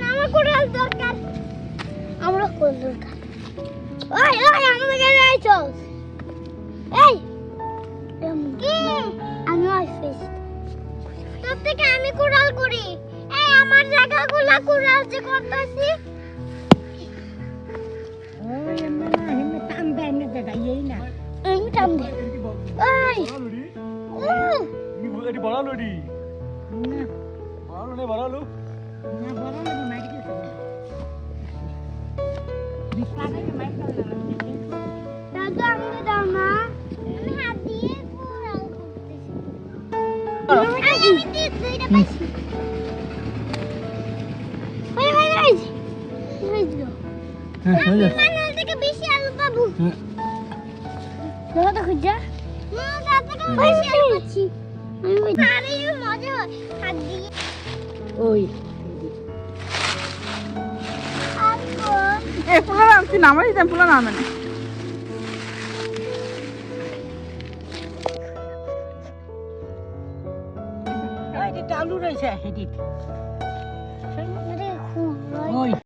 আমার কোরাল দরকার আমরা কোরাল দরকার ওই ওই আমাদের কাছে আইছস এই কি আমি আইছিস তোর থেকে আমি কোরাল করি এই আমার জায়গাগুলো কোরাল যে করতেছি ওই এমনে না এমনে টান দেয় এমনে দেয় এই না এই টান দে ওই নি এটি বড়ালো নি না বড়ালো না বড় না মাইক দিছে বিস্তারে মাইক দাও দাদু আমাকে দাও না আমি হাত দিয়ে কোরাল করতেছি আমি দুইটা পাইছি ওই ওই ওই ওই দিও মানাল থেকে বেশি আলু পাবো দাদা খুঁজা না দাদা থেকে বেশি আলু পাচ্ছি আরে মজা হয় হাত দিয়ে ওই আপু এ পুরো আনছি নামাই দিতাম পুরো নামে না ওই যে আলু রয়েছে হেডি আরে খুব ওই